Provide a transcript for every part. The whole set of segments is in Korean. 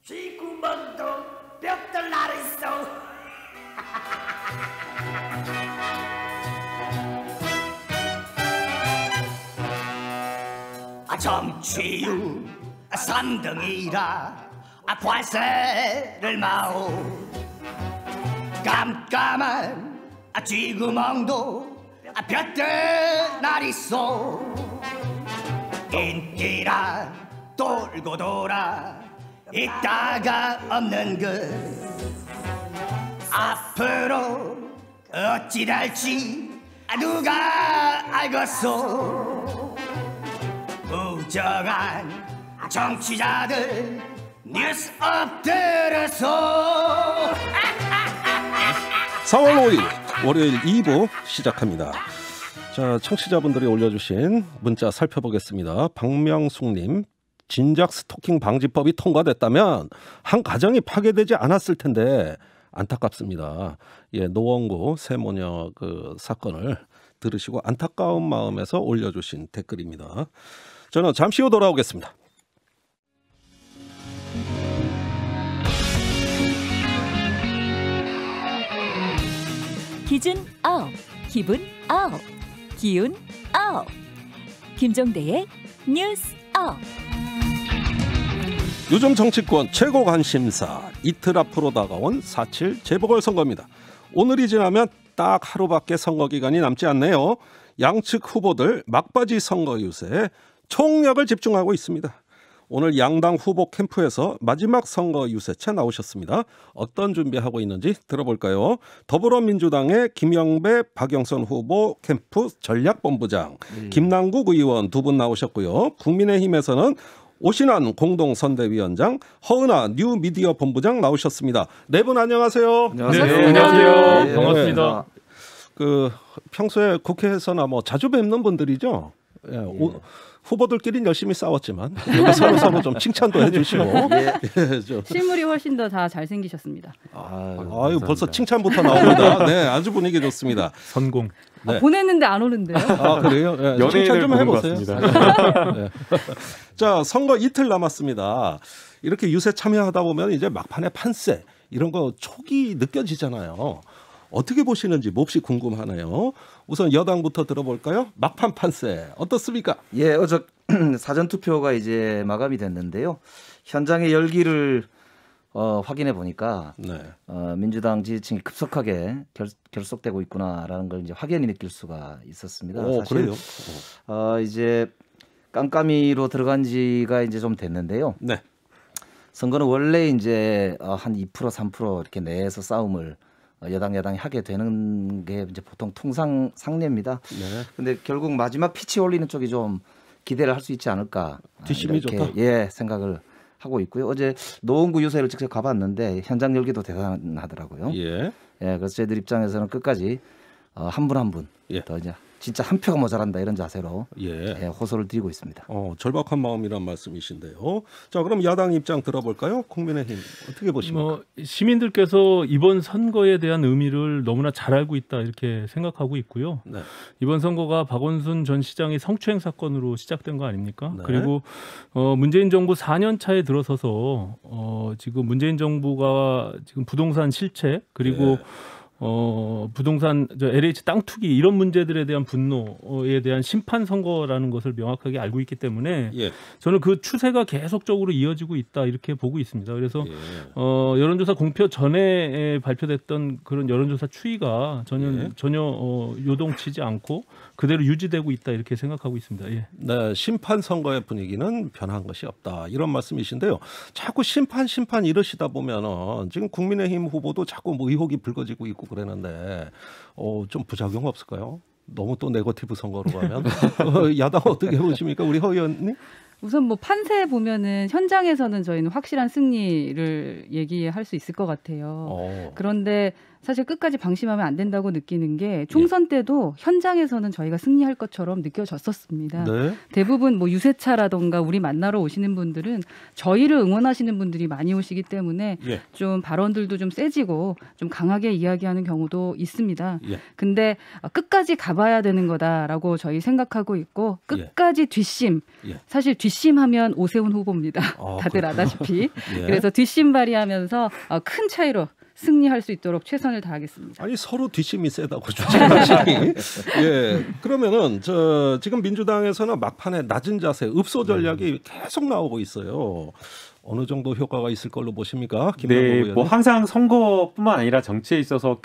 쥐구멍도 뼈들 나르소. 정치유 3등이라 관세를 마오. 깜깜한 쥐구멍도 볕들 나리소. 인기라 돌고 돌아 있다가 없는 그 앞으로 어찌 될지 누가 알겠소. 무정한 정치자들 뉴스 엎드려소. 4월 5일 월요일 2부 시작합니다. 자, 청취자분들이 올려주신 문자 살펴보겠습니다. 박명숙님, 진작 스토킹 방지법이 통과됐다면 한 가정이 파괴되지 않았을 텐데 안타깝습니다. 예, 노원구 세모녀 그 사건을 들으시고 안타까운 마음에서 올려주신 댓글입니다. 저는 잠시 후 돌아오겠습니다. 기준 아웃, 기분 아웃, 기운 아웃. 김종대의 뉴스 아웃. 요즘 정치권 최고 관심사, 이틀 앞으로 다가온 4.7 재보궐선거입니다. 오늘이 지나면 딱 하루밖에 선거 기간이 남지 않네요. 양측 후보들 막바지 선거 유세에 총력을 집중하고 있습니다. 오늘 양당 후보 캠프에서 마지막 선거 유세차 나오셨습니다. 어떤 준비하고 있는지 들어볼까요? 더불어민주당의 김영배, 박영선 후보 캠프 전략본부장, 김남국 의원 두 분 나오셨고요. 국민의힘에서는 오신환 공동선대위원장, 허은하 뉴미디어 본부장 나오셨습니다. 네 분 안녕하세요. 안녕하세요. 네, 안녕하세요. 네. 반갑습니다. 그 평소에 국회에서나 뭐 자주 뵙는 분들이죠. 예, 후보들끼리는 열심히 싸웠지만 서로 좀 칭찬도 해주시고. 예, 좀. 실물이 훨씬 더 다 잘생기셨습니다. 아유, 벌써 칭찬부터 나옵니다. 네, 아주 분위기 좋습니다. 성공. 네. 보냈는데 안 오는데요. 아, 그래요? 네, 칭찬 좀 해보세요. 네. 자, 선거 이틀 남았습니다. 이렇게 유세 참여하다 보면 이제 막판에 판세 이런 거 촉이 느껴지잖아요. 어떻게 보시는지 몹시 궁금하네요. 우선 여당부터 들어볼까요? 막판 판세 어떻습니까? 예, 어제 사전 투표가 이제 마감이 됐는데요. 현장의 열기를 확인해 보니까 네. 민주당 지지층이 급속하게 결속되고 있구나라는 걸 이제 확연히 느낄 수가 있었습니다. 오, 사실 그래요? 이제 깜깜이로 들어간 지가 이제 좀 됐는데요. 네. 선거는 원래 이제 한 2% 3% 이렇게 내에서 싸움을 여당이 하게 되는 게 이제 보통 통상 상례입니다. 네. 근데 결국 마지막 피치 올리는 쪽이 좀 기대를 할 수 있지 않을까. 뒷심이 이렇게, 좋다. 예, 생각을 하고 있고요. 어제 노원구 유세를 직접 가봤는데 현장 열기도 대단하더라고요. 예. 예, 그래서 저희들 입장에서는 끝까지 한 분 한 분 더 이제 진짜 한 표가 모자란다 이런 자세로 호소를 드리고 있습니다. 절박한 마음이란 말씀이신데요. 자, 그럼 야당 입장 들어볼까요? 국민의힘 어떻게 보십니까? 시민들께서 이번 선거에 대한 의미를 너무나 잘 알고 있다 이렇게 생각하고 있고요. 네. 이번 선거가 박원순 전 시장의 성추행 사건으로 시작된 거 아닙니까? 네. 그리고 문재인 정부 4년 차에 들어서서 지금 문재인 정부가 지금 부동산 실체 그리고 부동산 LH 땅 투기 이런 문제들에 대한 분노에 대한 심판 선거라는 것을 명확하게 알고 있기 때문에 저는 그 추세가 계속적으로 이어지고 있다 이렇게 보고 있습니다. 그래서 여론조사 공표 전에 발표됐던 그런 여론조사 추이가 전혀 요동치지 않고 그대로 유지되고 있다 이렇게 생각하고 있습니다. 예. 네, 심판 선거의 분위기는 변한 것이 없다 이런 말씀이신데요. 자꾸 심판 이러시다 보면은 지금 국민의힘 후보도 자꾸 뭐 의혹이 불거지고 있고 그러는데 좀 부작용 없을까요? 너무 또 네거티브 선거로 가면 야당 어떻게 보십니까, 우리 허 의원님? 우선 뭐 판세 보면은 현장에서는 저희는 확실한 승리를 얘기할 수 있을 것 같아요. 그런데 사실 끝까지 방심하면 안 된다고 느끼는 게 총선 때도 현장에서는 저희가 승리할 것처럼 느껴졌었습니다. 네. 대부분 뭐 유세차라던가 우리 만나러 오시는 분들은 저희를 응원하시는 분들이 많이 오시기 때문에 예. 좀 발언들도 좀 세지고 좀 강하게 이야기하는 경우도 있습니다. 예. 근데 끝까지 가봐야 되는 거다라고 저희 생각하고 있고 끝까지 뒷심. 예. 사실 뒷심하면 오세훈 후보입니다. 다들 그렇군요. 아다시피. 예. 그래서 뒷심 발휘하면서 큰 차이로 승리할 수 있도록 최선을 다하겠습니다. 아니 서로 뒷심이 세다고 주장하시니. 예. 그러면은 지금 민주당에서는 막판에 낮은 자세, 읍소 전략이 계속 나오고 있어요. 어느 정도 효과가 있을 걸로 보십니까? 김남국 네, 의원님? 뭐 항상 선거뿐만 아니라 정치에 있어서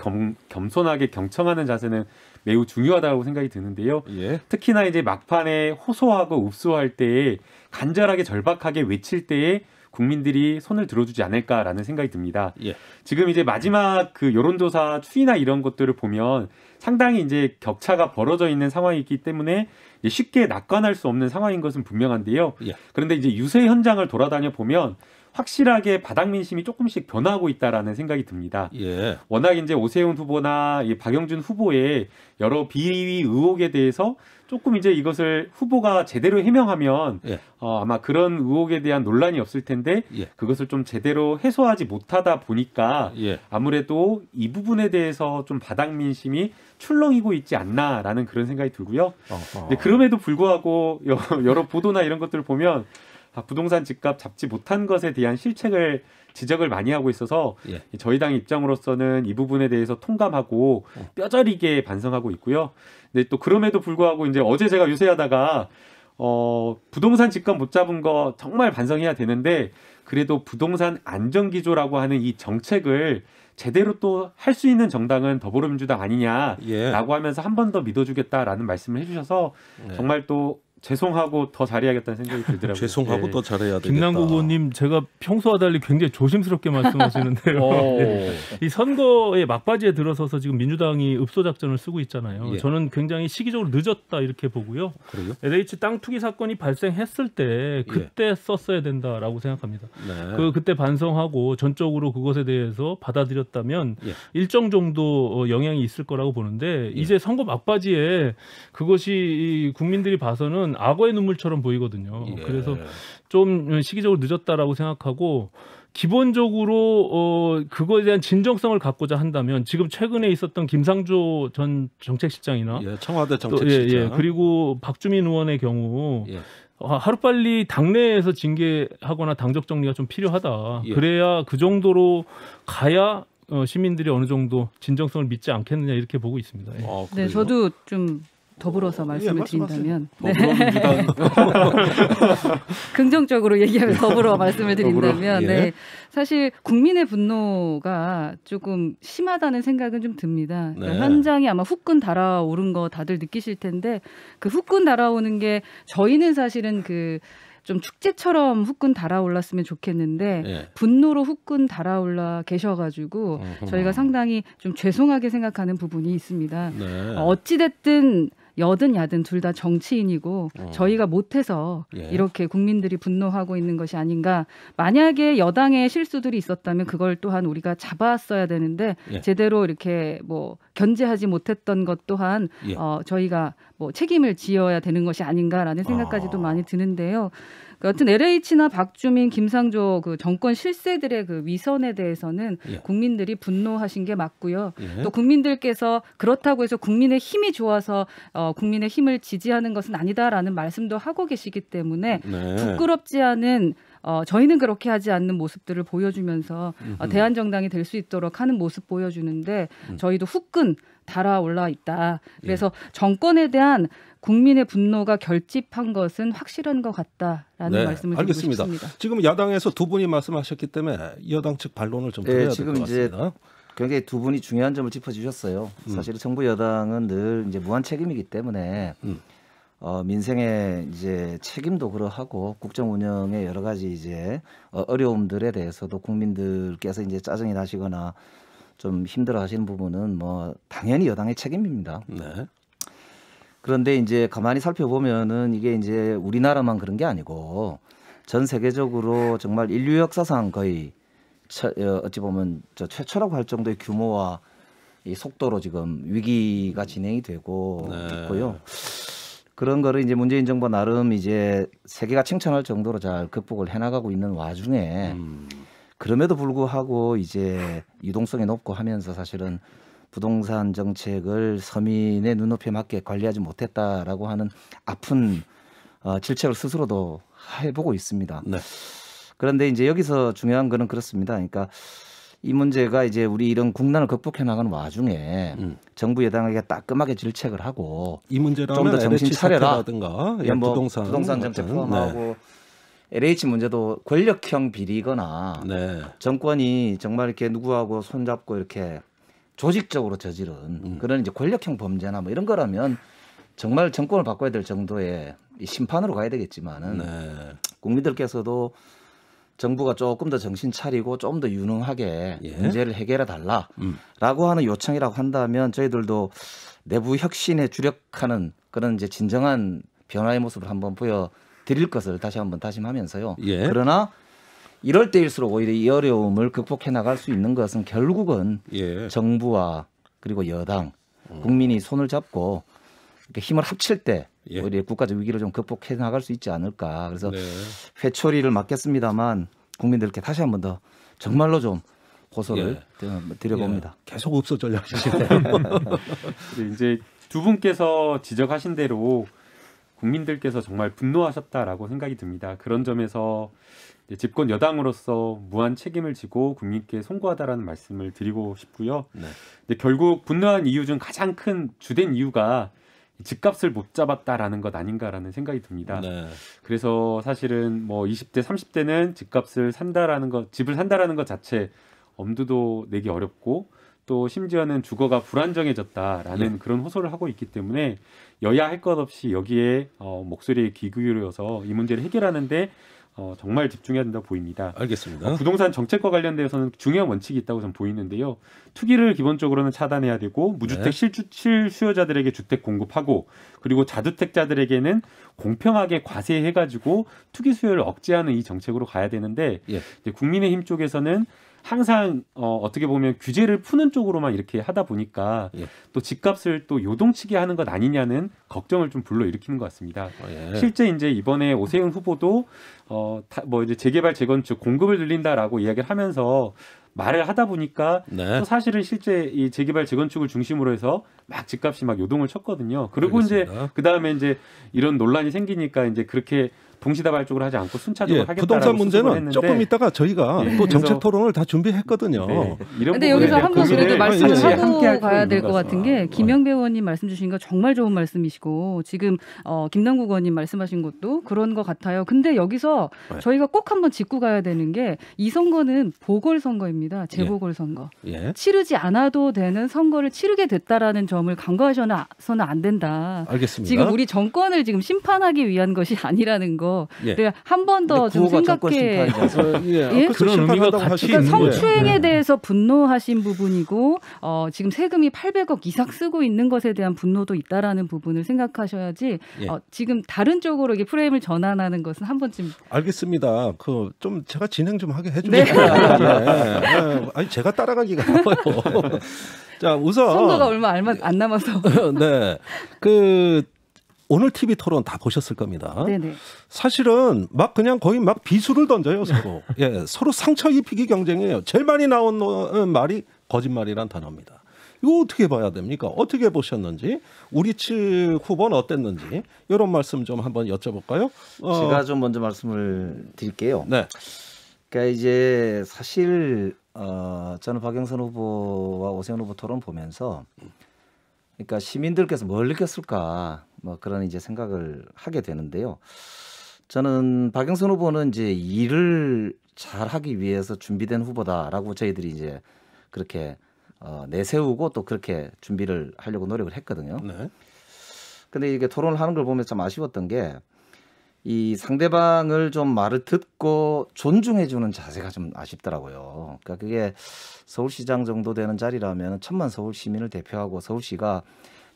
겸손하게 경청하는 자세는 매우 중요하다고 생각이 드는데요. 예. 특히나 이제 막판에 호소하고 읍소할 때에 간절하게 절박하게 외칠 때에 국민들이 손을 들어주지 않을까라는 생각이 듭니다. 예. 지금 이제 마지막 그 여론조사 추이나 이런 것들을 보면 상당히 이제 격차가 벌어져 있는 상황이 있기 때문에 이제 쉽게 낙관할 수 없는 상황인 것은 분명한데요. 예. 그런데 이제 유세 현장을 돌아다녀 보면 확실하게 바닥 민심이 조금씩 변하고 있다라는 생각이 듭니다. 예. 워낙 이제 오세훈 후보나 이 박영준 후보의 여러 비리 의혹에 대해서 조금 이제 이것을 후보가 제대로 해명하면 예. 아마 그런 의혹에 대한 논란이 없을 텐데 예. 그것을 좀 제대로 해소하지 못하다 보니까 예. 아무래도 이 부분에 대해서 좀 바닥 민심이 출렁이고 있지 않나라는 그런 생각이 들고요. 근데 그럼에도 불구하고 여러 보도나 이런 것들을 보면 부동산 집값 잡지 못한 것에 대한 실책을 지적을 많이 하고 있어서 예. 저희 당 입장으로서는 이 부분에 대해서 통감하고 뼈저리게 반성하고 있고요. 근데 또 그럼에도 불구하고 이제 어제 제가 유세하다가 부동산 집값 못 잡은 거 정말 반성해야 되는데 그래도 부동산 안정기조라고 하는 이 정책을 제대로 또 할 수 있는 정당은 더불어민주당 아니냐라고 예. 하면서 한 번 더 믿어주겠다라는 말씀을 해주셔서 네. 정말 또 죄송하고 더 잘해야겠다는 생각이 들더라고요. 죄송하고 네. 더 잘해야 되겠다. 김남국 의원님 제가 평소와 달리 굉장히 조심스럽게 말씀하시는데요. 네. 이 선거의 막바지에 들어서서 지금 민주당이 읍소 작전을 쓰고 있잖아요. 예. 저는 굉장히 시기적으로 늦었다 이렇게 보고요. 그래요? LH 땅 투기 사건이 발생했을 때 그때 썼어야 된다라고 생각합니다. 네. 그때 반성하고 전적으로 그것에 대해서 받아들였다면 예. 일정 정도 영향이 있을 거라고 보는데 이제 선거 막바지에 그것이 국민들이 봐서는 악어의 눈물처럼 보이거든요. 예. 그래서 좀 시기적으로 늦었다라고 생각하고 기본적으로 그거에 대한 진정성을 갖고자 한다면 지금 최근에 있었던 김상조 전 정책실장이나 예. 청와대 또, 정책실장. 그리고 박주민 의원의 경우 예. 하루빨리 당내에서 징계하거나 당적 정리가 좀 필요하다. 예. 그래야 그 정도로 가야 시민들이 어느 정도 진정성을 믿지 않겠느냐 이렇게 보고 있습니다. 예. 그래요? 네, 저도 좀 더불어서 말씀을 말씀하세요. 드린다면 네. 더불어민주당 긍정적으로 얘기하면 더불어 말씀을 드린다면 예. 네. 사실 국민의 분노가 조금 심하다는 생각은 좀 듭니다. 그러니까 네. 현장에 아마 후끈 달아오른 거 다들 느끼실 텐데 그 후끈 달아오는 게 저희는 사실은 그 좀 축제처럼 후끈 달아올랐으면 좋겠는데 예. 분노로 후끈 달아올라 계셔가지고 저희가 상당히 좀 죄송하게 생각하는 부분이 있습니다. 네. 어찌됐든 여든 야든 둘 다 정치인이고 저희가 못해서 예. 이렇게 국민들이 분노하고 있는 것이 아닌가. 만약에 여당의 실수들이 있었다면 그걸 또한 우리가 잡았어야 되는데 예. 제대로 제대로 이렇게 뭐 견제하지 못했던 것 또한 예. 저희가 뭐 책임을 지어야 되는 것이 아닌가라는 생각까지도 많이 드는데요. 여튼 LH나 박주민, 김상조 그 정권 실세들의 그 위선에 대해서는 예. 국민들이 분노하신 게 맞고요. 예. 또 국민들께서 그렇다고 해서 국민의 힘이 좋아서 국민의 힘을 지지하는 것은 아니다라는 말씀도 하고 계시기 때문에 네. 부끄럽지 않은 저희는 그렇게 하지 않는 모습들을 보여주면서 대한정당이 될 수 있도록 하는 모습 보여주는데 저희도 후끈 달아올라 있다. 그래서 정권에 대한 국민의 분노가 결집한 것은 확실한 것 같다라는 네, 말씀을 드리고 알겠습니다. 싶습니다. 지금 야당에서 두 분이 말씀하셨기 때문에 여당 측 반론을 좀 드려야 될 지금 것 이제 같습니다. 굉장히 두 분이 중요한 점을 짚어주셨어요. 사실 정부 여당은 늘 이제 무한 책임이기 때문에 민생의 이제 책임도 그러하고 국정 운영의 여러 가지 이제 어려움들에 대해서도 국민들께서 이제 짜증이 나시거나 좀 힘들어하시는 부분은 뭐 당연히 여당의 책임입니다. 네. 그런데 이제 가만히 살펴보면은 이게 이제 우리나라만 그런 게 아니고 전 세계적으로 정말 인류 역사상 거의 어찌 보면 최초라고 할 정도의 규모와 이 속도로 지금 위기가 진행이 되고 네. 있고요. 그런 거를 이제 문재인 정부 나름 이제 세계가 칭찬할 정도로 잘 극복을 해나가고 있는 와중에 그럼에도 불구하고 이제 유동성이 높고 하면서 사실은 부동산 정책을 서민의 눈높이에 맞게 관리하지 못했다라고 하는 아픈 질책을 스스로도 해보고 있습니다. 네. 그런데 이제 여기서 중요한 거는 그렇습니다. 그러니까 이 문제가 이제 우리 이런 국난을 극복해 나가는 와중에 정부 여당에게 따끔하게 질책을 하고 이 문제라면 좀 더 정신 LH 차려라. 사태라든가 예, 뭐 부동산 정책 같은, 포함하고 LH 문제도 권력형 비리거나 네. 정권이 정말 이렇게 누구하고 손잡고 이렇게 조직적으로 저지른 그런 이제 권력형 범죄나 뭐 이런 거라면 정말 정권을 바꿔야 될 정도의 이 심판으로 가야 되겠지만은 네. 국민들께서도 정부가 조금 더 정신 차리고 좀 더 유능하게 예. 문제를 해결해 달라라고 하는 요청이라고 한다면 저희들도 내부 혁신에 주력하는 그런 이제 진정한 변화의 모습을 한번 보여드릴 것을 다시 한번 다짐하면서요. 예. 그러나 이럴 때일수록 오히려 이 어려움을 극복해 나갈 수 있는 것은 결국은 예. 정부와 그리고 여당, 국민이 손을 잡고 이렇게 힘을 합칠 때 예. 오히려 국가적 위기를 좀 극복해 나갈 수 있지 않을까. 그래서 네. 회초리를 맞겠습니다만 국민들께 다시 한번 더 정말로 좀 호소를 드려봅니다. 계속 읍소 전략이시네요. 네, 이제 두 분께서 지적하신 대로 국민들께서 정말 분노하셨다라고 생각이 듭니다. 그런 점에서 이제 집권 여당으로서 무한 책임을 지고 국민께 송구하다라는 말씀을 드리고 싶고요. 네. 근데 결국 분노한 이유 중 가장 큰 주된 이유가 집값을 못 잡았다라는 것 아닌가라는 생각이 듭니다. 네. 그래서 사실은 뭐 20대, 30대는 집값을 산다라는 것, 집을 산다라는 것 자체 엄두도 내기 어렵고 또 심지어는 주거가 불안정해졌다라는 그런 호소를 하고 있기 때문에 여야 할 것 없이 여기에 목소리에 귀 기울여서 이 문제를 해결하는데 정말 집중해야 된다고 보입니다. 알겠습니다. 부동산 정책과 관련돼서는 중요한 원칙이 있다고 저는 보이는데요. 투기를 기본적으로는 차단해야 되고 무주택 실수요자들에게 주택 공급하고 그리고 자주택자들에게는 공평하게 과세해가지고 투기 수요를 억제하는 이 정책으로 가야 되는데 예. 이제 국민의힘 쪽에서는 항상 어떻게 보면 규제를 푸는 쪽으로만 이렇게 하다 보니까 예. 또 집값을 또 요동치게 하는 것 아니냐는 걱정을 좀 불러일으키는 것 같습니다. 예. 실제 이제 이번에 오세훈 후보도 뭐 이제 재개발 재건축 공급을 늘린다라고 이야기를 하면서 말을 하다 보니까 네. 또 사실은 실제 이 재개발 재건축을 중심으로 해서 막 집값이 막 요동을 쳤거든요. 그리고 알겠습니다. 이제 그 다음에 이제 이런 논란이 생기니까 이제 그렇게 동시다발적으로 하지 않고 순차적으로 하겠다라고 부동산 문제는 했는데 조금 있다가 저희가 네, 또 정책 그래서- 토론을 다 준비했거든요. 네, 이런 근데 부분에 여기서 대한 한 번 고민을 그래도 말씀을 같이 하고 함께할 가야 필요가 될 있는 것 같은 게 김영배 의원님 말씀 주신 거 정말 좋은 말씀이시고 지금 김남국 의원님 말씀하신 것도 그런 것 같아요. 근데 여기서 네. 저희가 꼭 한번 짚고 가야 되는 게 이 선거는 보궐선거입니다. 재보궐선거. 예. 치르지 않아도 되는 선거를 치르게 됐다라는 점을 간과하셔서는 안 된다. 알겠습니다. 지금 우리 정권을 지금 심판하기 위한 것이 아니라는 거. 예. 한 번 더 좀 구호가 정권 생각해. 심판이지 않습니까? 예? 그런 의미가 같이 그러니까 있는 거예요. 성추행에 네. 대해서 분노하신 부분이고 지금 세금이 800억 이상 쓰고 있는 것에 대한 분노도 있다라는 부분을 생각하셔야지 예. 지금 다른 쪽으로 이게 프레임을 전환하는 것은 한 번쯤 알겠습니다. 그 좀 제가 진행 좀 하게 해주세요. 네. 네. 아니 제가 따라가기가 나빠요. 자 우선 선거가 얼마 안 남아서 네. 그 오늘 TV 토론 다 보셨을 겁니다. 네네. 사실은 막 그냥 거의 막 비수를 던져요 서로. 예, 서로 상처 입히기 경쟁이에요. 제일 많이 나온 말이 거짓말이란 단어입니다. 이거 어떻게 봐야 됩니까? 어떻게 보셨는지 우리 측 후보는 어땠는지 이런 말씀 좀 한번 여쭤볼까요? 제가 좀 먼저 말씀을 드릴게요. 네. 그러니까 이제 사실 저는 박영선 후보와 오세훈 후보 토론 보면서 그러니까 시민들께서 뭘 느꼈을까 뭐 그런 이제 생각을 하게 되는데요. 저는 박영선 후보는 이제 일을 잘 하기 위해서 준비된 후보다라고 저희들이 이제 그렇게 내세우고 또 그렇게 준비를 하려고 노력을 했거든요. 네. 근데 이게 토론을 하는 걸 보면 참 아쉬웠던 게 이 상대방을 좀 말을 듣고 존중해주는 자세가 좀 아쉽더라고요. 그러니까 그게 서울시장 정도 되는 자리라면 1000만 서울 시민을 대표하고 서울시가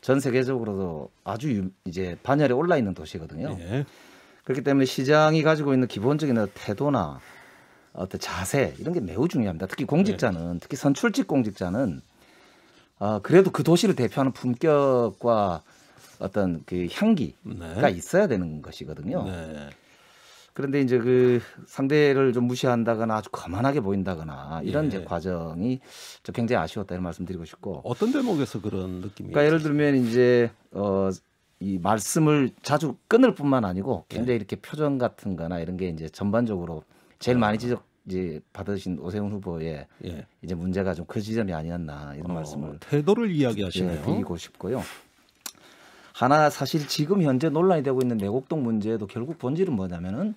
전 세계적으로도 아주 이제 반열에 올라 있는 도시거든요. 네. 그렇기 때문에 시장이 가지고 있는 기본적인 태도나 어떤 자세 이런 게 매우 중요합니다. 특히 공직자는 특히 선출직 공직자는 그래도 그 도시를 대표하는 품격과 어떤 그 향기가 있어야 되는 것이거든요. 네. 그런데 이제 그 상대를 좀 무시한다거나 아주 거만하게 보인다거나 이런 예. 이제 과정이 좀 굉장히 아쉬웠다 이런 말씀드리고 싶고. 어떤 대목에서 그런 느낌이? 그러니까 예를 들면 이제 이 말씀을 자주 끊을 뿐만 아니고 굉장히 이렇게 표정 같은 거나 이런 게 이제 전반적으로 제일 많이 이제 받으신 오세훈 후보의 예. 이제 문제가 좀 그 지점이 아니었나 이런 말씀을 태도를 이야기하시네요. 드리고 싶고요. 하나 사실 지금 현재 논란이 되고 있는 내곡동 문제도 결국 본질은 뭐냐면은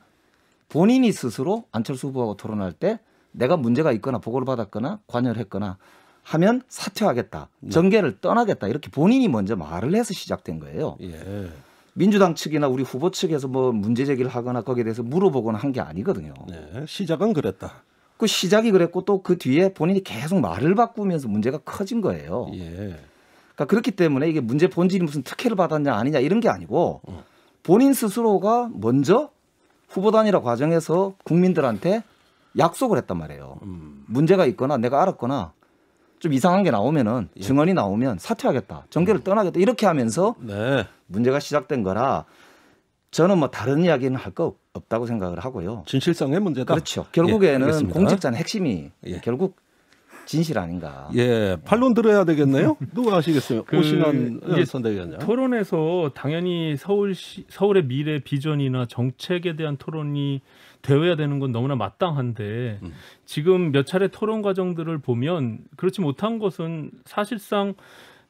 본인이 스스로 안철수 후보하고 토론할 때 내가 문제가 있거나 보고를 받았거나 관여를 했거나 하면 사퇴하겠다, 정계를 떠나겠다 이렇게 본인이 먼저 말을 해서 시작된 거예요. 예. 민주당 측이나 우리 후보 측에서 뭐 문제 제기를 하거나 거기에 대해서 물어보거나 한 게 아니거든요. 네. 시작은 그랬다. 그 시작이 그랬고 또 그 뒤에 본인이 계속 말을 바꾸면서 문제가 커진 거예요. 예. 그러니까 그렇기 때문에 이게 문제 본질이 무슨 특혜를 받았냐 아니냐 이런 게 아니고 본인 스스로가 먼저 후보단일화 과정에서 국민들한테 약속을 했단 말이에요. 문제가 있거나 내가 알았거나 좀 이상한 게 나오면은 증언이 나오면 사퇴하겠다, 정계를 떠나겠다 이렇게 하면서 네. 문제가 시작된 거라 저는 뭐 다른 이야기는 할 거 없다고 생각을 하고요. 진실성의 문제다. 그렇죠. 결국에는 알겠습니다. 공직자는 핵심이 예. 결국 진실 아닌가. 예, 반론 들어야 되겠네요. 누가 하시겠어요? 오신환 이제 선대위원장. 토론에서 당연히 서울의 미래 비전이나 정책에 대한 토론이 되어야 되는 건 너무나 마땅한데 지금 몇 차례 토론 과정들을 보면 그렇지 못한 것은 사실상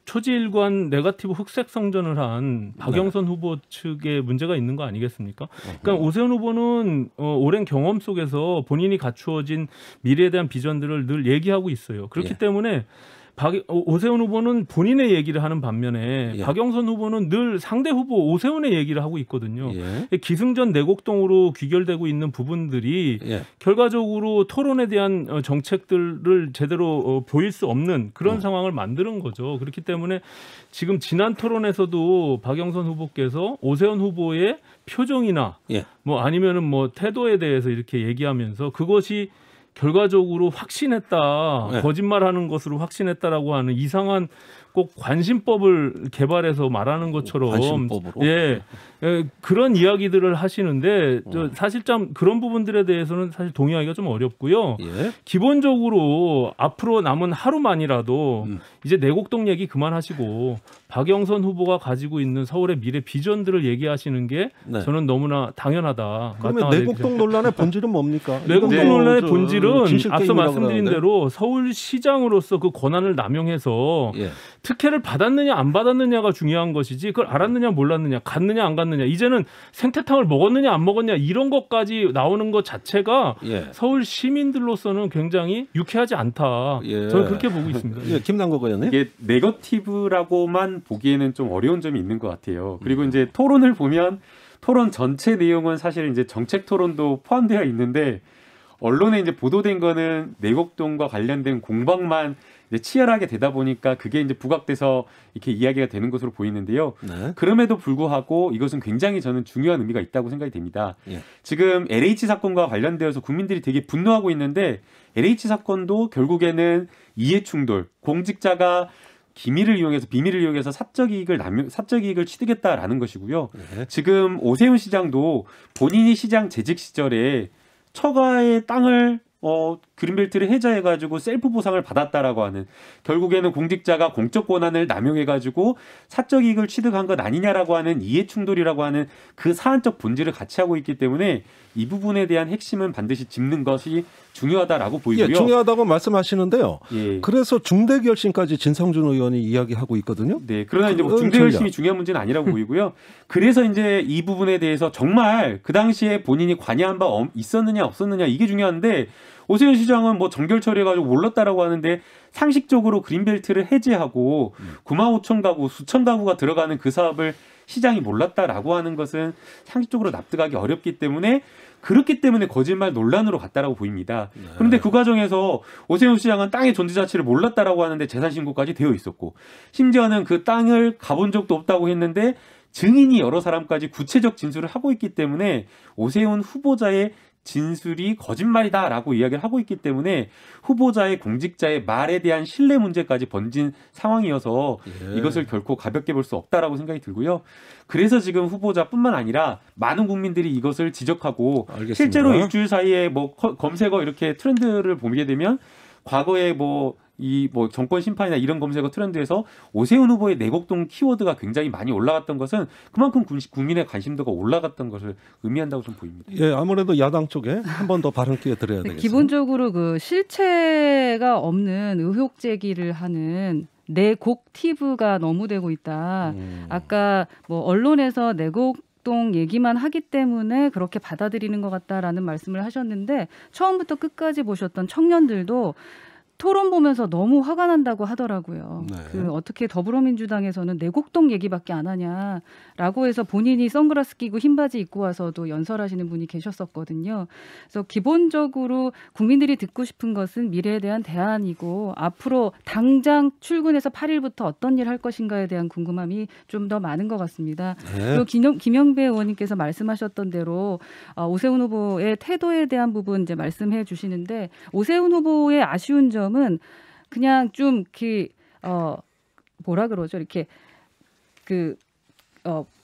초지일관 네거티브 흑색 성전을 한 박영선 후보 측에 문제가 있는 거 아니겠습니까? 그러니까 오세훈 후보는 오랜 경험 속에서 본인이 갖추어진 미래에 대한 비전들을 늘 얘기하고 있어요. 그렇기 때문에 오세훈 후보는 본인의 얘기를 하는 반면에 박영선 후보는 늘 상대 후보 오세훈의 얘기를 하고 있거든요. 기승전 내곡동으로 귀결되고 있는 부분들이 결과적으로 토론에 대한 정책들을 제대로 보일 수 없는 그런 상황을 만드는 거죠. 그렇기 때문에 지금 지난 토론에서도 박영선 후보께서 오세훈 후보의 표정이나 뭐 아니면은 뭐 태도에 대해서 이렇게 얘기하면서 그것이 결과적으로 확신했다, 거짓말하는 것으로 확신했다라고 하는 이상한 꼭 관심법을 개발해서 말하는 것처럼 관심법으로? 그런 이야기들을 하시는데 사실상 그런 부분들에 대해서는 사실 동의하기가 좀 어렵고요. 기본적으로 앞으로 남은 하루만이라도 이제 내곡동 얘기 그만하시고 박영선 후보가 가지고 있는 서울의 미래 비전들을 얘기하시는 게 저는 너무나 당연하다. 그러면 내곡동 논란의 본질은 뭡니까? 내곡동 논란의 본질은 진실 앞서 게임이라고 말씀드린 그러는데. 대로 서울시장으로서 그 권한을 남용해서 특혜를 받았느냐 안 받았느냐가 중요한 것이지 그걸 알았느냐 몰랐느냐 갔느냐 안 갔느냐 이제는 생태탕을 먹었느냐 안 먹었냐 이런 것까지 나오는 것 자체가 서울 시민들로서는 굉장히 유쾌하지 않다. 저는 그렇게 보고 있습니다. 김남국 의원님. 이게 네거티브라고만 보기에는 좀 어려운 점이 있는 것 같아요. 그리고 이제 토론을 보면 토론 전체 내용은 사실 이제 정책 토론도 포함되어 있는데 언론에 이제 보도된 거는 내곡동과 관련된 공방만 이제 치열하게 되다 보니까 그게 이제 부각돼서 이렇게 이야기가 되는 것으로 보이는데요. 그럼에도 불구하고 이것은 굉장히 저는 중요한 의미가 있다고 생각이 됩니다. 지금 LH 사건과 관련되어서 국민들이 되게 분노하고 있는데 LH 사건도 결국에는 이해충돌, 공직자가 비밀을 이용해서 사적 이익을 취득했다라는 것이고요. 지금 오세훈 시장도 본인이 시장 재직 시절에 처가의 땅을 그린벨트를 해제해가지고 셀프 보상을 받았다라고 하는 결국에는 공직자가 공적 권한을 남용해가지고 사적 이익을 취득한 것 아니냐라고 하는 이해충돌이라고 하는 그 사안적 본질을 같이 하고 있기 때문에 이 부분에 대한 핵심은 반드시 짚는 것이 중요하다라고 보이고요. 중요하다고 말씀하시는데요. 그래서 중대결심까지 진성준 의원이 이야기하고 있거든요. 네, 그러나 이제 뭐 중대결심이 중요한 문제는 아니라고 보이고요. 그래서 이제 이 부분에 대해서 정말 그 당시에 본인이 관여한 바 있었느냐 없었느냐 이게 중요한데 오세훈 시장은 뭐 정결 처리해가지고 몰랐다라고 하는데 상식적으로 그린벨트를 해제하고 9만 5천 가구, 수천 가구가 들어가는 그 사업을 시장이 몰랐다라고 하는 것은 상식적으로 납득하기 어렵기 때문에 그렇기 때문에 거짓말 논란으로 갔다라고 보입니다. 그런데 그 과정에서 오세훈 시장은 땅의 존재 자체를 몰랐다라고 하는데 재산 신고까지 되어 있었고 심지어는 그 땅을 가본 적도 없다고 했는데 증인이 여러 사람까지 구체적 진술을 하고 있기 때문에 오세훈 후보자의 진술이 거짓말이다라고 이야기를 하고 있기 때문에 후보자의 공직자의 말에 대한 신뢰 문제까지 번진 상황이어서 이것을 결코 가볍게 볼 수 없다라고 생각이 들고요. 그래서 지금 후보자뿐만 아니라 많은 국민들이 이것을 지적하고 알겠습니다. 실제로 일주일 사이에 뭐 검색어 이렇게 트렌드를 보게 되면 과거에 정권 심판이나 이런 검색어 트렌드에서 오세훈 후보의 내곡동 키워드가 굉장히 많이 올라갔던 것은 그만큼 국민의 관심도가 올라갔던 것을 의미한다고 좀 보입니다. 예, 아무래도 야당 쪽에 한 번 더 발언 기회 드려야 되겠어요. 기본적으로 그 실체가 없는 의혹 제기를 하는 내곡티브가 너무 되고 있다. 아까 뭐 언론에서 내곡동 얘기만 하기 때문에 그렇게 받아들이는 것 같다라는 말씀을 하셨는데 처음부터 끝까지 보셨던 청년들도 토론 보면서 너무 화가 난다고 하더라고요. 네. 그 어떻게 더불어민주당에서는 내곡동 얘기밖에 안 하냐라고 해서 본인이 선글라스 끼고 흰 바지 입고 와서도 연설하시는 분이 계셨었거든요. 그래서 기본적으로 국민들이 듣고 싶은 것은 미래에 대한 대안이고 앞으로 당장 출근해서 8일부터 어떤 일 할 것인가에 대한 궁금함이 좀 더 많은 것 같습니다. 네. 그리고 김영배 의원님께서 말씀하셨던 대로 오세훈 후보의 태도에 대한 부분 이제 말씀해 주시는데 오세훈 후보의 아쉬운 점 은 그냥 좀 뭐라 그러죠? 이렇게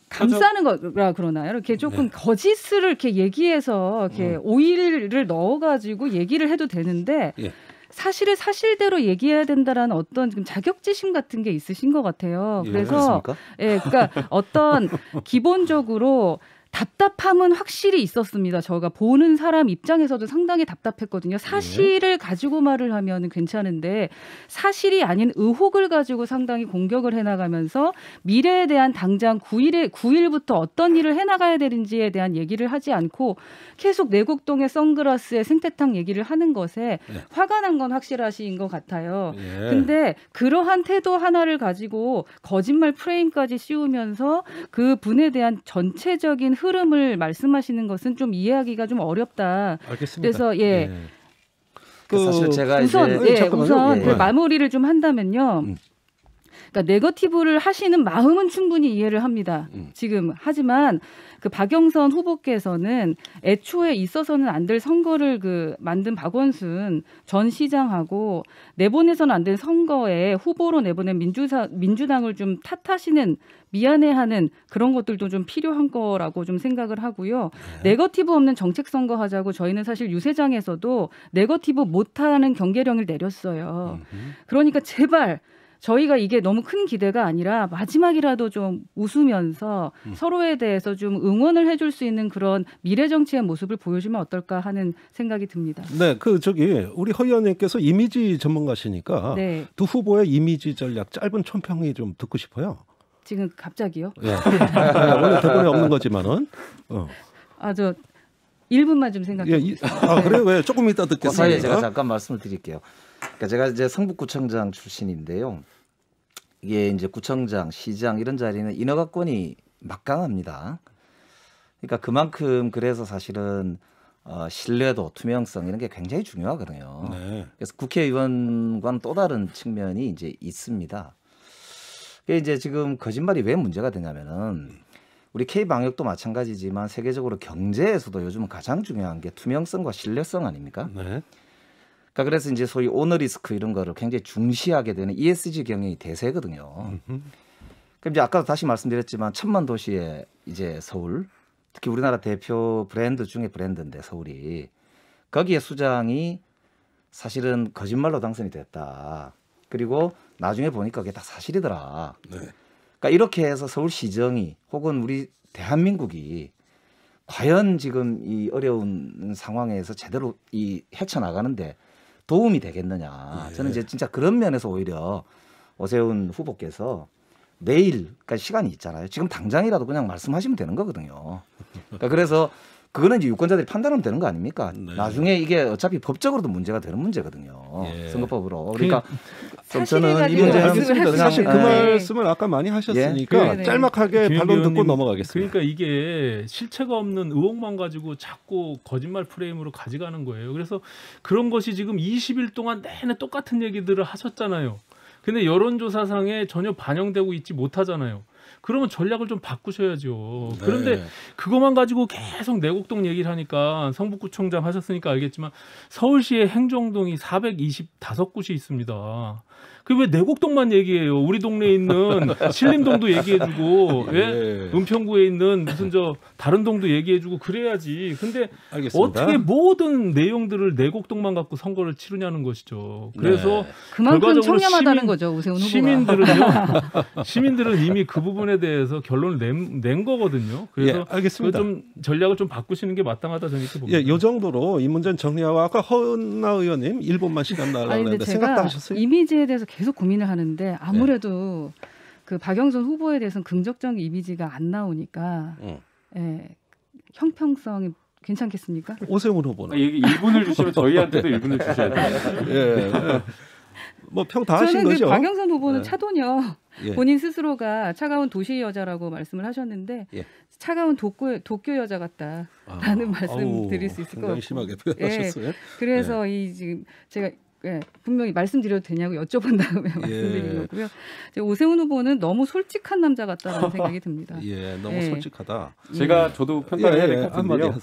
감싸는 거라 그러나요? 이렇게 조금 거짓을 이렇게 얘기해서 이렇게 오일을 넣어가지고 얘기를 해도 되는데 사실을 사실대로 얘기해야 된다라는 어떤 지금 자격지심 같은 게 있으신 것 같아요. 그래서 그러니까 어떤 기본적으로 답답함은 확실히 있었습니다. 저가 보는 사람 입장에서도 상당히 답답했거든요. 사실을 가지고 말을 하면 괜찮은데 사실이 아닌 의혹을 가지고 상당히 공격을 해나가면서 미래에 대한 당장 9일부터 어떤 일을 해나가야 되는지에 대한 얘기를 하지 않고 계속 내곡동의 선글라스에 생태탕 얘기를 하는 것에 화가 난 건 확실하신 것 같아요. 근데 그러한 태도 하나를 가지고 거짓말 프레임까지 씌우면서 그 분에 대한 전체적인 흐름을 말씀하시는 것은 좀 이해하기가 좀 어렵다. 알겠습니다. 그래서 사실 제가 우선 그 마무리를 좀 한다면요. 그러니까 네거티브를 하시는 마음은 충분히 이해를 합니다. 지금 하지만 그 박영선 후보께서는 애초에 있어서는 안 될 선거를 만든 박원순 전 시장하고 내보내서는 안 된 선거에 후보로 내보낸 민주당을 좀 탓하시는 미안해하는 그런 것들도 좀 필요한 거라고 좀 생각을 하고요. 네거티브 없는 정책 선거 하자고 저희는 사실 유세장에서도 네거티브 못하는 경계령을 내렸어요. 그러니까 제발 저희가 이게 너무 큰 기대가 아니라 마지막이라도 좀 웃으면서 서로에 대해서 좀 응원을 해줄 수 있는 그런 미래 정치의 모습을 보여주면 어떨까 하는 생각이 듭니다. 네, 우리 허 의원님께서 이미지 전문가시니까 두 후보의 이미지 전략 짧은 총평이 좀 듣고 싶어요. 지금 갑자기요? 원래 대본에 없는 거지만은. 저 1분만 좀 생각해 보겠습니다. 그래요? 왜 조금 이따 듣겠습니다. 그 사이에 제가 잠깐 말씀을 드릴게요. 그러니까 제가 이제 성북구청장 출신인데요. 이게 이제 구청장, 시장 이런 자리는 인허가권이 막강합니다. 그러니까 그만큼 그래서 사실은 신뢰도, 투명성 이런 게 굉장히 중요하거든요. 그래서 국회의원과는 또 다른 측면이 이제 있습니다. 그게 이제 지금 거짓말이 왜 문제가 되냐면은 우리 K-방역도 마찬가지지만 세계적으로 경제에서도 요즘은 가장 중요한 게 투명성과 신뢰성 아닙니까? 그러니까 그래서 이제 소위 오너리스크 이런 거를 굉장히 중시하게 되는 ESG 경영이 대세거든요. 그럼 이제 아까도 다시 말씀드렸지만 1000만 도시의 이제 서울, 특히 우리나라 대표 브랜드 중에 브랜드인데 서울이 거기에 수장이 사실은 거짓말로 당선이 됐다. 그리고 나중에 보니까 그게 다 사실이더라. 그러니까 이렇게 해서 서울시정이 혹은 우리 대한민국이 과연 지금 이 어려운 상황에서 제대로 헤쳐나가는데 도움이 되겠느냐. 저는 이제 진짜 그런 면에서 오히려 오세훈 후보께서 내일, 그러니까 시간이 있잖아요. 지금 당장이라도 그냥 말씀하시면 되는 거거든요. 그러니까 그래서 그거는 이제 유권자들이 판단하면 되는 거 아닙니까? 나중에 이게 어차피 법적으로도 문제가 되는 문제거든요. 선거법으로. 그러니까 저는 이 문제는 사실 그 말씀을 아까 많이 하셨으니까 짤막하게 반론 듣고 넘어가겠습니다. 그러니까 이게 실체가 없는 의혹만 가지고 자꾸 거짓말 프레임으로 가져가는 거예요. 그래서 그런 것이 지금 20일 동안 내내 똑같은 얘기들을 하셨잖아요. 근데 여론조사상에 전혀 반영되고 있지 못하잖아요. 그러면 전략을 좀 바꾸셔야죠. 네. 그런데 그것만 가지고 계속 내곡동 얘기를 하니까 성북구청장 하셨으니까 알겠지만 서울시의 행정동이 425곳이 있습니다. 그 왜 내곡동만 얘기해요? 우리 동네에 있는 신림동도 얘기해주고, 예? 은평구에 있는 무슨 다른 동도 얘기해주고 그래야지. 근데 알겠습니다. 어떻게 모든 내용들을 내곡동만 갖고 선거를 치르냐는 것이죠. 그래서 그만큼 결과적으로 청렴하다는 거죠, 오세훈 후보가. 시민들은 이미 그 부분에 대해서 결론을 낸 거거든요. 그래서 알겠습니다. 좀 전략을 좀 바꾸시는 게 마땅하다 저는 이렇게 봅니다. 이 정도로 이 문제는 정리하고 아까 허은나 의원님 1분만 시간 달라고 했는데 생각도 하셨어요? 이미지에 대해서 계속 고민을 하는데 아무래도 그 박영선 후보에 대해서는 긍정적인 이미지가 안 나오니까 형평성이 괜찮겠습니까? 오세훈 후보는 이게 1분을 주시면 저희한테도 1분을 주셔야 돼요. 뭐 평 다 하신 저는 거죠? 박영선 후보는 차도녀 예. 본인 스스로가 차가운 도시 여자라고 말씀을 하셨는데 차가운 도쿄 여자 같다라는 말씀 드릴 수 있을 것 같고. 굉장히 심하게 표현하셨어요. 그래서 이 지금 제가 분명히 말씀드려도 되냐고 여쭤본 다음에 말씀드린 거고요. 오세훈 후보는 너무 솔직한 남자 같다는 생각이 듭니다. 너무 솔직하다. 저도 평가를 해야 될 것 같은데요.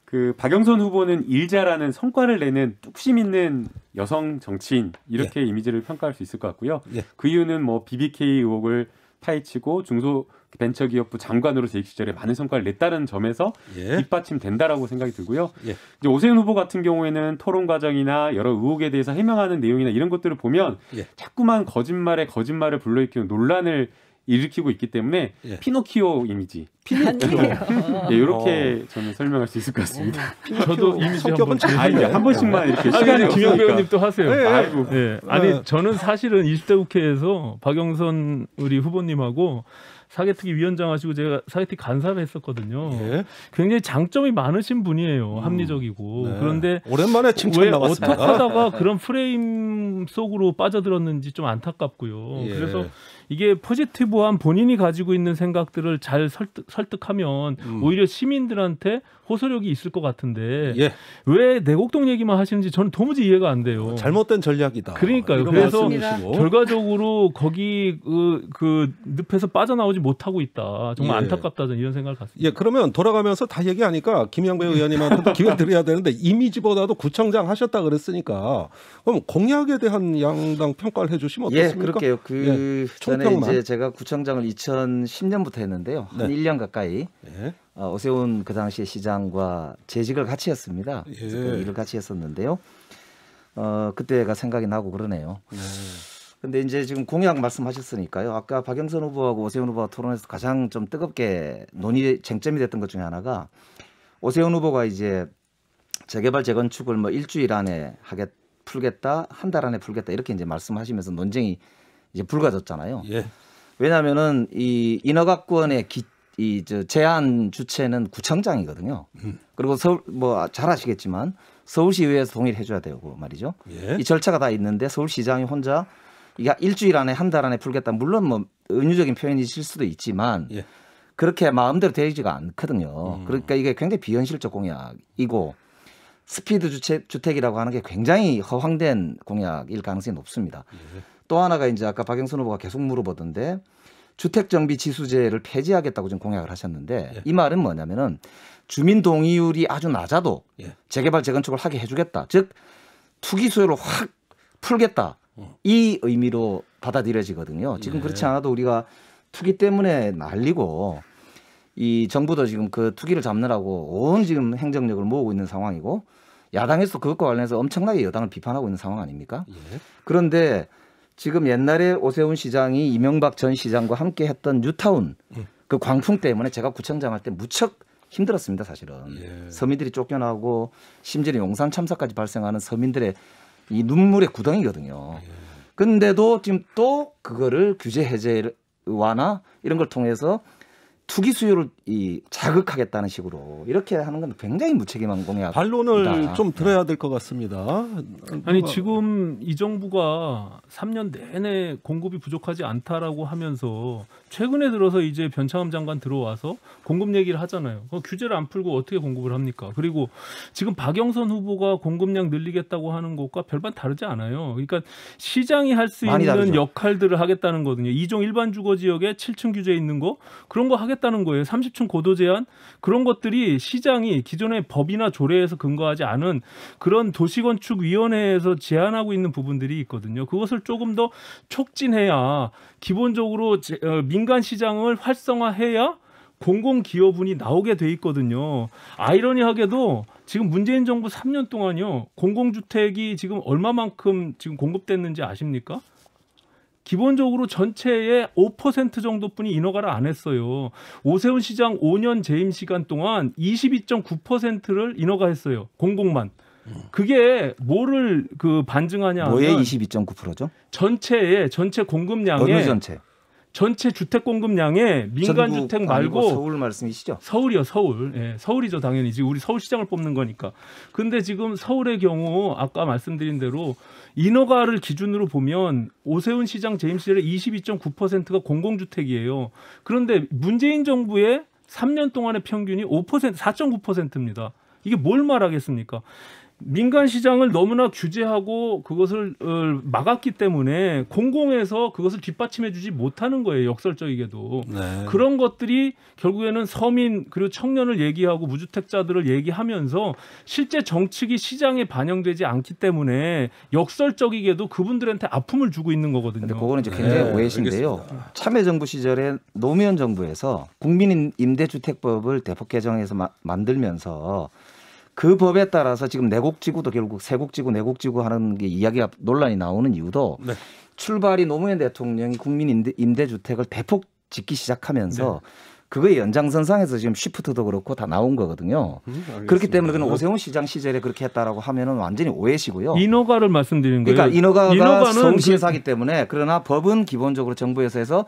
그 박영선 후보는 일자라는 성과를 내는 뚝심 있는 여성 정치인 이렇게 이미지를 평가할 수 있을 것 같고요. 그 이유는 뭐 BBK 의혹을 파헤치고 중소벤처기업부 장관으로 재직 시절에 많은 성과를 냈다는 점에서 뒷받침된다라고 생각이 들고요. 이제 오세훈 후보 같은 경우에는 토론 과정이나 여러 의혹에 대해서 해명하는 내용이나 이런 것들을 보면 자꾸만 거짓말에 거짓말을 불러일으키는 논란을 일으키고 있기 때문에 피노키오 이미지, 이렇게 저는 설명할 수 있을 것 같습니다. 저도 이미지 성격은 한 번씩만 이렇게 시간이 김영 배우님도 하세요. 아이고. 아니 저는 사실은 20대 국회에서 박영선 우리 후보님하고 사개특위 위원장 하시고 제가 사개특위 간사를 했었거든요. 굉장히 장점이 많으신 분이에요. 합리적이고. 그런데 오랜만에 칭찬 나왔습니다. 어떻게 하다가 그런 프레임 속으로 빠져들었는지 좀 안타깝고요. 그래서 이게 포지티브한 본인이 가지고 있는 생각들을 잘 설득하면 오히려 시민들한테 호소력이 있을 것 같은데 왜 내곡동 얘기만 하시는지 저는 도무지 이해가 안 돼요. 잘못된 전략이다. 그러니까요. 그래서 결과적으로 거기 그 늪에서 빠져나오지 못하고 있다. 정말 안타깝다 저는 이런 생각을 갖습니다. 그러면 돌아가면서 다 얘기하니까 김영배 의원님한테도 기회 드려야 되는데 이미지보다도 구청장 하셨다 그랬으니까 그럼 공약에 대한 양당 평가를 해주시면 어떻습니까? 그럴게요. 전에 이제 제가 구청장을 2010년부터 했는데요. 한 1년 가까이 오세훈 그 당시에 시장과 재직을 같이 했습니다. 그래서 그 일을 같이 했었는데요. 그때가 생각이 나고 그러네요. 근데 이제 지금 공약 말씀하셨으니까요. 아까 박영선 후보하고 오세훈 후보가 토론에서 가장 좀 뜨겁게 쟁점이 됐던 것 중에 하나가 오세훈 후보가 이제 재개발 재건축을 뭐 일주일 안에 풀겠다, 한 달 안에 풀겠다 이렇게 이제 말씀하시면서 논쟁이 이제 불거졌잖아요. 왜냐하면은 이 인허가권의 제한 주체는 구청장이거든요. 그리고 잘 아시겠지만 서울시의회에서 동의를 해줘야 되고 말이죠. 이 절차가 다 있는데 서울시장이 혼자 이게 일주일 안에 한 달 안에 풀겠다. 물론 뭐 은유적인 표현이실 수도 있지만 그렇게 마음대로 되지가 않거든요. 그러니까 이게 굉장히 비현실적 공약이고 스피드 주택이라고 하는 게 굉장히 허황된 공약일 가능성이 높습니다. 또 하나가 이제 아까 박영선 후보가 계속 물어보던데 주택정비 지수제를 폐지하겠다고 지금 공약을 하셨는데 이 말은 뭐냐면은 주민 동의율이 아주 낮아도 재개발 재건축을 하게 해주겠다. 즉 투기 수요를 확 풀겠다. 이 의미로 받아들여지거든요. 지금 그렇지 않아도 우리가 투기 때문에 난리고 이 정부도 지금 그 투기를 잡느라고 온 지금 행정력을 모으고 있는 상황이고 야당에서 그것과 관련해서 엄청나게 여당을 비판하고 있는 상황 아닙니까? 그런데 지금 옛날에 오세훈 시장이 이명박 전 시장과 함께 했던 뉴타운 그 광풍 때문에 제가 구청장 할 때 무척 힘들었습니다. 사실은. 서민들이 쫓겨나고 심지어 용산 참사까지 발생하는 서민들의 이 눈물의 구덩이거든요. 근데도 지금 또 그거를 규제 해제 완화 이런 걸 통해서 투기 수요를 자극하겠다는 식으로 이렇게 하는 건 굉장히 무책임한 공약이다. 반론을 좀 들어야 될 것 같습니다. 아니 지금 이 정부가 3년 내내 공급이 부족하지 않다라고 하면서 최근에 들어서 이제 변창흠 장관 들어와서 공급 얘기를 하잖아요. 규제를 안 풀고 어떻게 공급을 합니까? 그리고 지금 박영선 후보가 공급량 늘리겠다고 하는 것과 별반 다르지 않아요. 그러니까 시장이 할 수 있는 다르죠. 역할들을 하겠다는 거거든요. 2종 일반 주거 지역에 7층 규제 있는 거 그런 거 하겠다는 거예요. 30층 고도 제한 그런 것들이 시장이 기존의 법이나 조례에서 근거하지 않은 그런 도시건축위원회에서 제안하고 있는 부분들이 있거든요. 그것을 조금 더 촉진해야 기본적으로 민간 시장을 활성화해야 공공기여분이 나오게 돼 있거든요. 아이러니하게도 지금 문재인 정부 3년 동안요. 공공주택이 지금 얼마만큼 지금 공급됐는지 아십니까? 기본적으로 전체의 5% 정도뿐이 인허가를 안 했어요. 오세훈 시장 5년 재임 시간 동안 22.9%를 인허가했어요. 공공만. 그게 뭐를 반증하냐 하면 뭐의 22.9%죠? 전체 공급량의 어느 전체? 전체 주택 공급량에 민간 주택 말고 서울 말씀이시죠? 서울이요, 서울. 예, 서울이죠, 당연히. 지금 우리 서울시장을 뽑는 거니까. 근데 지금 서울의 경우 아까 말씀드린 대로 인허가를 기준으로 보면 오세훈 시장 재임 시절에 22.9%가 공공주택이에요. 그런데 문재인 정부의 3년 동안의 평균이 4.9%입니다. 이게 뭘 말하겠습니까? 민간 시장을 너무나 규제하고 그것을 막았기 때문에 공공에서 그것을 뒷받침해주지 못하는 거예요. 역설적이게도. 네. 그런 것들이 결국에는 서민 그리고 청년을 얘기하고 무주택자들을 얘기하면서 실제 정책이 시장에 반영되지 않기 때문에 역설적이게도 그분들한테 아픔을 주고 있는 거거든요. 근데 그거는 이제 굉장히 오해신데요. 알겠습니다. 참여정부 시절에 노무현 정부에서 국민임대주택법을 대폭 개정해서 만들면서 그 법에 따라서 지금 내곡지구도 결국 세곡지구, 내곡지구 하는 게 이야기가 논란이 나오는 이유도 네. 출발이 노무현 대통령이 국민임대주택을 대폭 짓기 시작하면서 그거의 연장선상에서 지금 쉬프트도 그렇고 다 나온 거거든요. 그렇기 때문에 그는 오세훈 시장 시절에 그렇게 했다라고 하면은 완전히 오해시고요. 인허가를 말씀드리는 거예요. 그러니까 인허가가 인허가는 서울시에서 하기 때문에 그러나 법은 기본적으로 정부에서 해서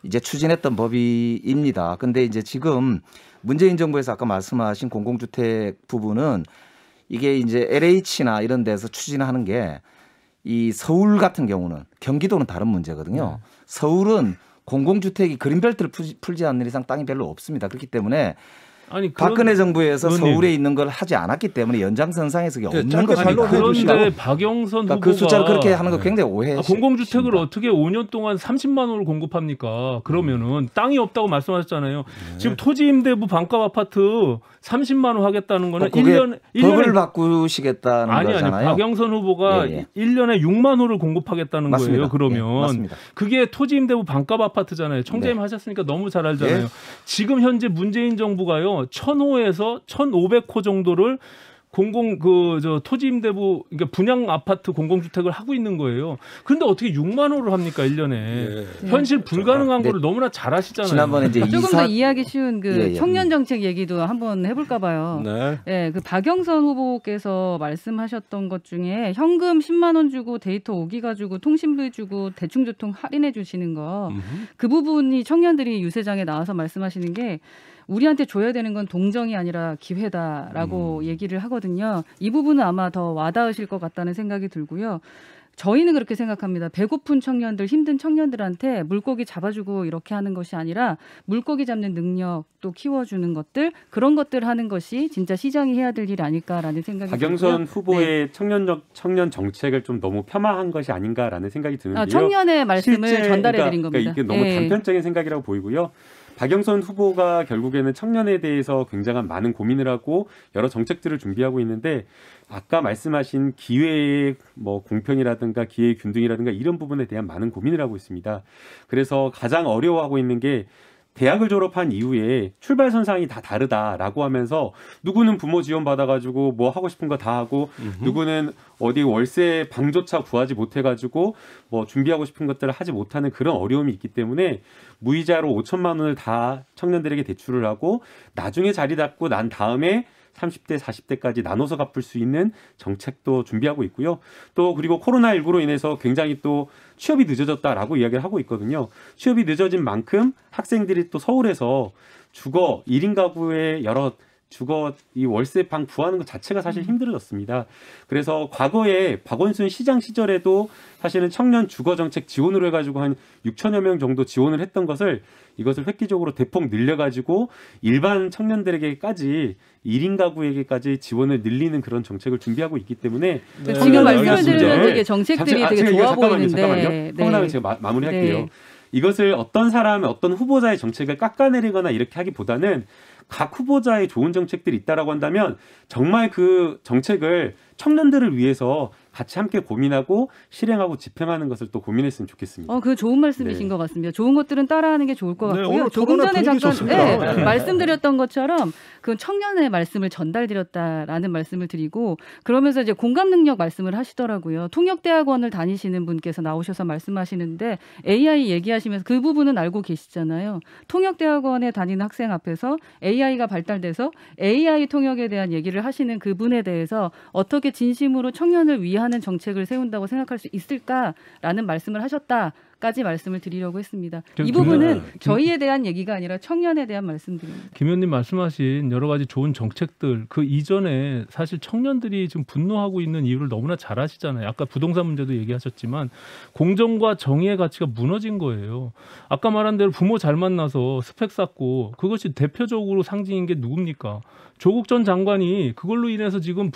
이제 추진했던 법입니다. 근데 이제 지금 문재인 정부에서 아까 말씀하신 공공주택 부분은 이게 이제 LH나 이런 데서 추진하는 게 이 서울 같은 경우는 경기도는 다른 문제거든요. 서울은 공공주택이 그린벨트를 풀지 않는 이상 땅이 별로 없습니다. 그렇기 때문에 아니, 박근혜 정부에서 의원님. 서울에 있는 걸 하지 않았기 때문에 연장선상에서 이게 없는 짧게 것입니다. 그런데 박영선 그러니까 후보가 그 숫자를 그렇게 하는 거 굉장히 오해. 공공주택을 어떻게 5년 동안 30만 원을 공급합니까? 그러면은 땅이 없다고 말씀하셨잖아요. 지금 토지임대부 반값 아파트 30만 원 하겠다는 거는 그게 1년에 법을 바꾸시겠다는 아니 거잖아요. 박영선 후보가 예, 예. 1년에 6만 호를 공급하겠다는 맞습니다. 거예요. 그러면 예, 맞습니다. 그게 토지임대부 반값 아파트잖아요. 청자임 네. 하셨으니까 너무 잘 알잖아요. 예. 지금 현재 문재인 정부가요. 1,000호에서 1,500호 정도를 토지임대부 그러니까 분양 아파트 공공주택을 하고 있는 거예요. 그런데 어떻게 6만 호를 합니까 1년에? 예. 현실 불가능한 네. 거를 너무나 잘 아시잖아요. 지난번에 이제 조금 더 이해하기 쉬운 그 예, 예. 청년 정책 얘기도 한번 해볼까 봐요. 네. 예, 그 박영선 후보께서 말씀하셨던 것 중에 현금 10만 원 주고 데이터 5기가 주고 통신비 주고 대중교통 할인해 주시는 거, 그 부분이 청년들이 유세장에 나와서 말씀하시는 게 우리한테 줘야 되는 건 동정이 아니라 기회다라고 얘기를 하거든요. 이 부분은 아마 더 와닿으실 것 같다는 생각이 들고요. 저희는 그렇게 생각합니다. 배고픈 청년들, 힘든 청년들한테 물고기 잡아주고 이렇게 하는 것이 아니라 물고기 잡는 능력도 키워주는 것들, 그런 것들 하는 것이 진짜 시장이 해야 될 일 아닐까라는 생각이 박영선 들고요. 후보의 청년 정책을 좀 너무 폄하한 것이 아닌가라는 생각이 드는데요. 청년의 말씀을 실제, 전달해드린 그러니까 겁니다. 이게 너무 예. 단편적인 생각이라고 보이고요. 박영선 후보가 결국에는 청년에 대해서 굉장한 많은 고민을 하고 여러 정책들을 준비하고 있는데 아까 말씀하신 기회의 공평이라든가 기회의 균등이라든가 이런 부분에 대한 많은 고민을 하고 있습니다. 그래서 가장 어려워하고 있는 게 대학을 졸업한 이후에 출발선상이 다 다르다라고 하면서 누구는 부모 지원 받아가지고 뭐 하고 싶은 거 다 하고 누구는 어디 월세 방조차 구하지 못해가지고 뭐 준비하고 싶은 것들을 하지 못하는 그런 어려움이 있기 때문에 무이자로 5천만 원을 다 청년들에게 대출을 하고 나중에 자리 잡고 난 다음에 30대, 40대까지 나눠서 갚을 수 있는 정책도 준비하고 있고요. 또 그리고 코로나19로 인해서 굉장히 또 취업이 늦어졌다라고 이야기를 하고 있거든요. 취업이 늦어진 만큼 학생들이 또 서울에서 주거 1인 가구의 여러 주거 이 월세 방 구하는 것 자체가 사실 힘들어졌습니다. 그래서 과거에 박원순 시장 시절에도 사실은 청년 주거 정책 지원으로 해가지고 한 6천여 명 정도 지원을 했던 것을 이것을 획기적으로 대폭 늘려가지고 일반 청년들에게까지 1인 가구에게까지 지원을 늘리는 그런 정책을 준비하고 있기 때문에 네. 지금 말씀을 들으면 되게 정책들이 되게 좋아 보이는데. 잠깐만요. 네. 제가 마무리할게요. 네. 이것을 어떤 사람의 어떤 후보자의 정책을 깎아내리거나 이렇게 하기보다는 각 후보자의 좋은 정책들이 있다라고 한다면 정말 그 정책을 청년들을 위해서 같이 함께 고민하고 실행하고 집행하는 것을 또 고민했으면 좋겠습니다. 그 좋은 말씀이신 것 같습니다. 좋은 것들은 따라하는 게 좋을 것 같고요. 오늘 조금 전에 잠깐 말씀드렸던 것처럼 그 청년의 말씀을 전달드렸다라는 말씀을 드리고 그러면서 이제 공감 능력 말씀을 하시더라고요. 통역대학원을 다니시는 분께서 나오셔서 말씀하시는데 AI 얘기하시면서 그 부분은 알고 계시잖아요. 통역대학원에 다니는 학생 앞에서 AI가 발달돼서 AI 통역에 대한 얘기를 하시는 그분에 대해서 어떻게 진심으로 청년을 위하는 정책을 세운다고 생각할 수 있을까라는 말씀을 하셨다까지 말씀을 드리려고 했습니다. 이 부분은 저희에 대한 얘기가 아니라 청년에 대한 말씀드립니다. 김 의원님 말씀하신 여러 가지 좋은 정책들 그 이전에 사실 청년들이 지금 분노하고 있는 이유를 너무나 잘 아시잖아요. 아까 부동산 문제도 얘기하셨지만 공정과 정의의 가치가 무너진 거예요. 아까 말한 대로 부모 잘 만나서 스펙 쌓고 그것이 대표적으로 상징인 게 누굽니까? 조국 전 장관이 그걸로 인해서 지금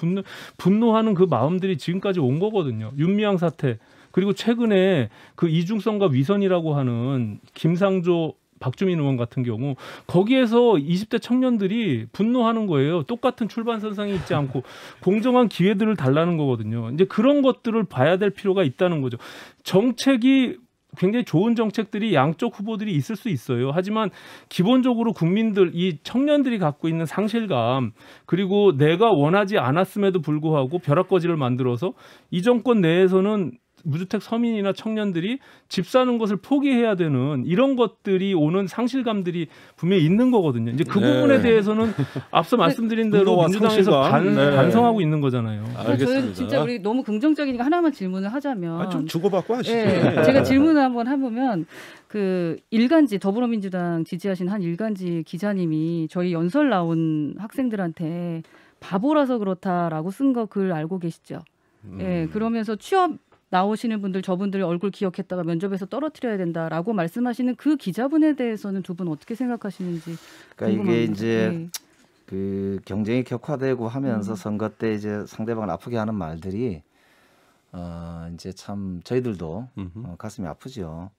분노하는 그 마음들이 지금까지 온 거거든요. 윤미향 사태 그리고 최근에 그 이중성과 위선이라고 하는 김상조 박주민 의원 같은 경우 거기에서 20대 청년들이 분노하는 거예요. 똑같은 출발선상에 있지 않고 공정한 기회들을 달라는 거거든요. 이제 그런 것들을 봐야 될 필요가 있다는 거죠. 정책이 굉장히 좋은 정책들이 양쪽 후보들이 있을 수 있어요. 하지만 기본적으로 국민들, 이 청년들이 갖고 있는 상실감 그리고 내가 원하지 않았음에도 불구하고 벼락거지를 만들어서 이 정권 내에서는 무주택 서민이나 청년들이 집 사는 것을 포기해야 되는 이런 것들이 오는 상실감들이 분명히 있는 거거든요. 이제 그 부분에 대해서는 앞서 말씀드린 대로 민주당에서 반성하고 있는 거잖아요. 저는 진짜 우리 너무 긍정적이니까 하나만 질문을 하자면 좀 주고받고 하시죠. 제가 질문을 한번 해보면 그 일간지 더불어민주당 지지하신 한 일간지 기자님이 저희 연설 나온 학생들한테 바보라서 그렇다라고 쓴 거 글 알고 계시죠? 그러면서 취업 나오시는 분들 저분들 얼굴 기억했다가 면접에서 떨어뜨려야 된다라고 말씀하시는 그 기자분에 대해서는 두 분 어떻게 생각하시는지 그러니까 이게 이제 그 경쟁이 격화되고 하면서 선거 때 이제 상대방을 아프게 하는 말들이 이제 참 저희들도 가슴이 아프죠.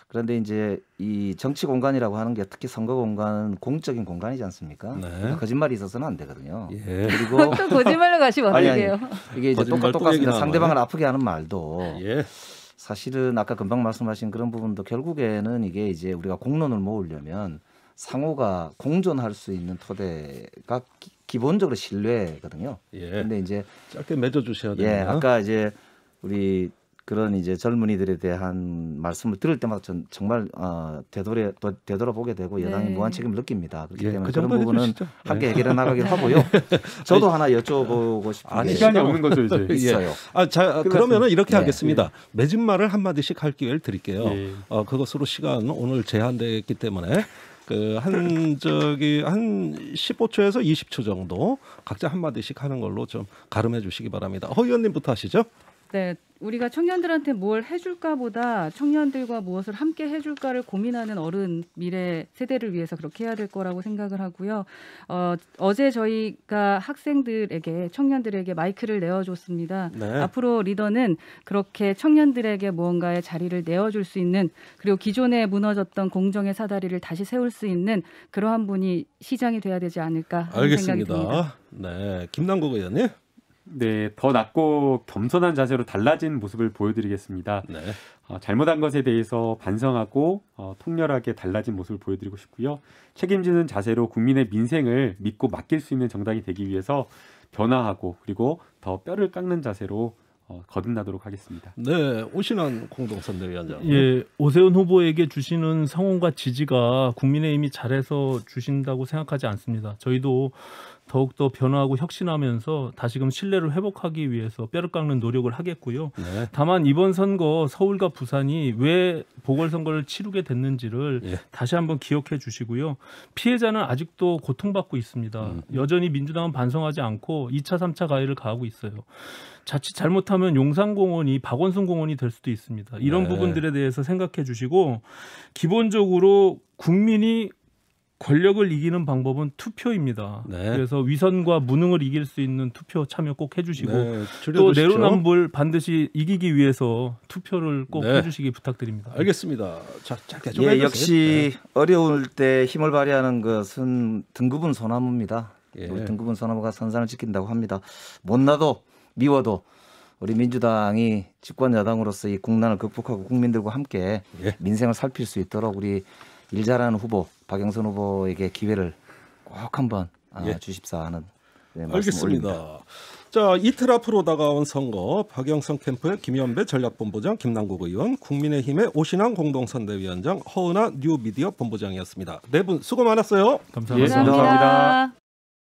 그런데 이제 이 정치 공간이라고 하는 게 특히 선거 공간은 공적인 공간이지 않습니까? 그러니까 거짓말이 있어서는 안 되거든요. 그리고 또 거짓말로 가시면 어떡해요? 이게 이제 똑같습니다. 상대방을 아프게 하는 말도 사실은 아까 금방 말씀하신 그런 부분도 결국에는 이게 이제 우리가 공론을 모으려면 상호가 공존할 수 있는 토대가 기본적으로 신뢰거든요. 근데 이제 짧게 맺어 주셔야 됩니다. 아까 이제 우리 그런 이제 젊은이들에 대한 말씀을 들을 때마다 전 정말 되돌아보게 되고 여당이 무한 책임을 느낍니다. 그렇기 때문에 그런 부분은 함께 해결해 나가기로 하고요. 저도 하나 여쭤보고 싶은 게 시간이 없는 거죠 이제. 있어요. 그러면은 이렇게 하겠습니다. 맺은 말을 한 마디씩 할 기회를 드릴게요. 그것으로 시간 오늘 제한되기 때문에 한 15초에서 20초 정도 각자 한 마디씩 하는 걸로 좀 가름해 주시기 바랍니다. 허 의원님부터 하시죠. 네, 우리가 청년들한테 뭘 해줄까보다 청년들과 무엇을 함께 해줄까를 고민하는 어른 미래 세대를 위해서 그렇게 해야 될 거라고 생각을 하고요. 어제 저희가 학생들에게 청년들에게 마이크를 내어줬습니다. 앞으로 리더는 그렇게 청년들에게 무언가의 자리를 내어줄 수 있는 그리고 기존에 무너졌던 공정의 사다리를 다시 세울 수 있는 그러한 분이 시장이 돼야 되지 않을까 하는 생각이 듭니다. 네, 김남국 의원님. 네, 더 낫고 겸손한 자세로 달라진 모습을 보여드리겠습니다. 잘못한 것에 대해서 반성하고 통렬하게 달라진 모습을 보여드리고 싶고요. 책임지는 자세로 국민의 민생을 믿고 맡길 수 있는 정당이 되기 위해서 변화하고 그리고 더 뼈를 깎는 자세로 거듭나도록 하겠습니다. 네, 오신환 공동선대위원장. 오세훈 후보에게 주시는 성원과 지지가 국민의힘이 잘해서 주신다고 생각하지 않습니다. 저희도 더욱더 변화하고 혁신하면서 다시금 신뢰를 회복하기 위해서 뼈를 깎는 노력을 하겠고요. 네. 다만 이번 선거 서울과 부산이 왜 보궐선거를 치르게 됐는지를 예. 다시 한번 기억해 주시고요. 피해자는 아직도 고통받고 있습니다. 여전히 민주당은 반성하지 않고 2차, 3차 가해를 가하고 있어요. 자칫 잘못하면 용산공원이 박원순 공원이 될 수도 있습니다. 이런 네. 부분들에 대해서 생각해 주시고 기본적으로 국민이 권력을 이기는 방법은 투표입니다. 네. 그래서 위선과 무능을 이길 수 있는 투표 참여 꼭 해주시고 네, 또 줄여두시죠. 내로남불 반드시 이기기 위해서 투표를 꼭 네. 해주시기 부탁드립니다. 알겠습니다. 자, 짧게 좀 예, 해주세요. 역시 어려울 때 힘을 발휘하는 것은 등급은 소나무입니다. 예. 우리 등급은 소나무가 선산을 지킨다고 합니다. 못나도 미워도 우리 민주당이 집권 여당으로서 이 국난을 극복하고 국민들과 함께 예. 민생을 살필 수 있도록 우리 일 잘하는 후보 박영선 후보에게 기회를 꼭 한번 예. 주십사 하는 말씀 올립니다. 알겠습니다. 자, 이틀 앞으로 다가온 선거 박영선 캠프의 김연배 전략본부장, 김남국 의원, 국민의힘의 오신환 공동선대위원장, 허은하 뉴미디어 본부장이었습니다. 네 분 수고 많았어요. 감사합니다. 예, 감사합니다.